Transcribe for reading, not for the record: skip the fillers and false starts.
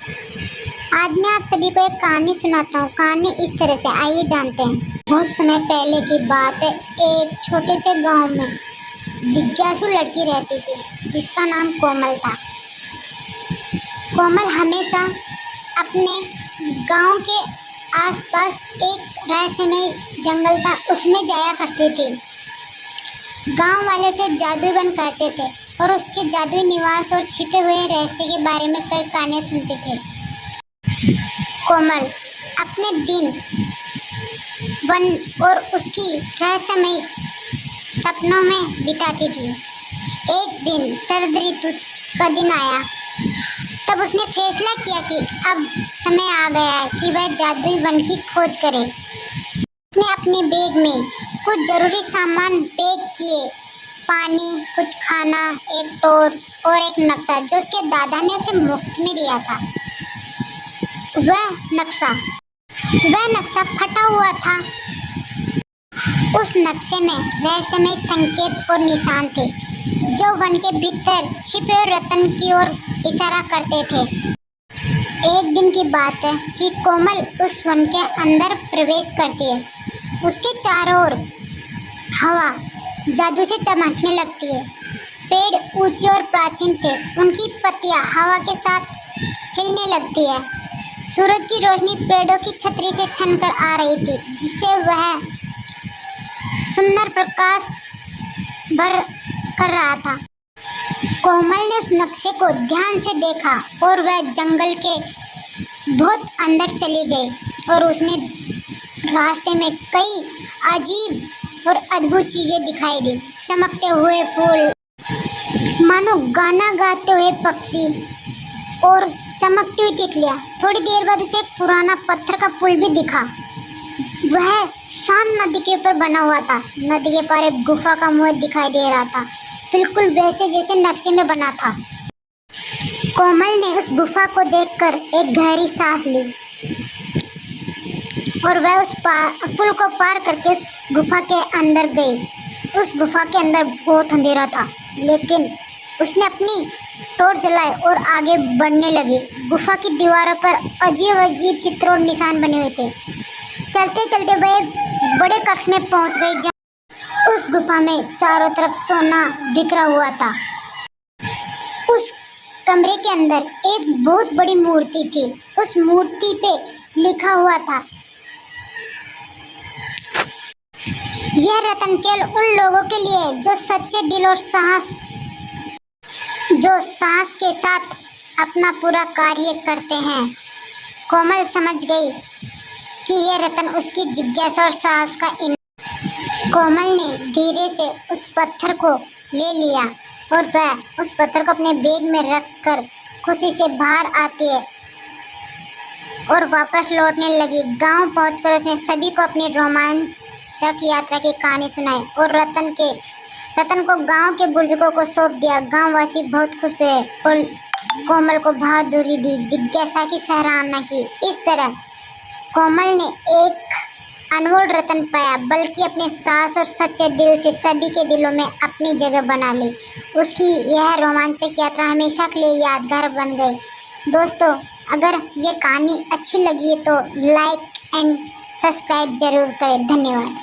आज मैं आप सभी को एक कहानी सुनाता हूँ। कहानी इस तरह से, आइए जानते हैं। बहुत समय पहले की बात है। एक छोटे से गांव में जिज्ञासु लड़की रहती थी जिसका नाम कोमल था। कोमल हमेशा अपने गांव के आसपास एक रहस्यमय जंगल था, उसमें जाया करती थी। गांव वाले उसे जादुई वन कहते थे और उसके जादुई निवास और छिपे हुए रहस्य के बारे में कई कहानियां सुनते थे। कोमल अपने दिन वन और उसकी रहस्यमय सपनों में बिताती थी। एक दिन शरद ऋतु का दिन आया। तब उसने फैसला किया कि अब समय आ गया है कि वह जादुई वन की खोज करे। उसने अपने बैग में कुछ जरूरी सामान पैक किए, पानी, कुछ खाना, एक टॉर्च और एक नक्शा जो उसके दादा ने उसे मुफ्त में दिया था। वह नक्शा फटा हुआ था। उस नक्शे में रहस्यमय संकेत और निशान थे जो वन के भीतर छिपे हुए रत्न की ओर इशारा करते थे। एक दिन की बात है कि कोमल उस वन के अंदर प्रवेश करती है। उसके चारों ओर हवा जादू से चमकने लगती है। पेड़ ऊंचे और प्राचीन थे, उनकी पत्तियां हवा के साथ हिलने लगती है। सूरज की रोशनी पेड़ों की छतरी से छनकर आ रही थी, जिससे वह सुंदर प्रकाश भर कर रहा था। कोमल ने उस नक्शे को ध्यान से देखा और वह जंगल के बहुत अंदर चली गई और उसने रास्ते में कई अजीब और अद्भुत चीजें दिखाई दी। चमकते हुए फूल, मानो गाना गाते हुए पक्षी और चमकती हुई तितलियां। थोड़ी देर बाद उसे एक पुराना पत्थर का पुल भी दिखा। वह शांत नदी के ऊपर बना हुआ था। नदी के पार एक गुफा का मुंह दिखाई दे रहा था, बिल्कुल वैसे जैसे नक्शे में बना था। कोमल ने उस गुफा को देखकर एक गहरी सांस ली और वह उस पुल को पार करके उस गुफा के अंदर गई। उस गुफा के अंदर बहुत अंधेरा था, लेकिन उसने अपनी टॉर्च जलाई और आगे बढ़ने लगी। गुफा की दीवारों पर अजीब अजीब चित्र और निशान बने हुए थे। चलते चलते वह एक बड़े कक्ष में पहुंच गई, जहाँ उस गुफा में चारों तरफ सोना बिखरा हुआ था। उस कमरे के अंदर एक बहुत बड़ी मूर्ति थी। उस मूर्ति पे लिखा हुआ था, यह रत्न केवल उन लोगों के लिए है जो सच्चे दिल और साहस के साथ अपना पूरा कार्य करते हैं। कोमल समझ गई कि यह रत्न उसकी जिज्ञासा और साहस का कोमल ने धीरे से उस पत्थर को ले लिया और वह उस पत्थर को अपने बैग में रखकर खुशी से बाहर आती है और वापस लौटने लगी। गांव पहुंचकर उसने सभी को अपनी रोमांचक यात्रा की कहानी सुनाई और रतन को गांव के बुजुर्गों को सौंप दिया। गांववासी बहुत खुश हुए और कोमल को बहादुरी दी, जिज्ञासा की सराहना की। इस तरह कोमल ने एक अनमोल रत्न पाया, बल्कि अपने साहस और सच्चे दिल से सभी के दिलों में अपनी जगह बना ली। उसकी यह रोमांचक यात्रा हमेशा के लिए यादगार बन गई। दोस्तों, अगर ये कहानी अच्छी लगी है तो लाइक एंड सब्सक्राइब जरूर करें। धन्यवाद।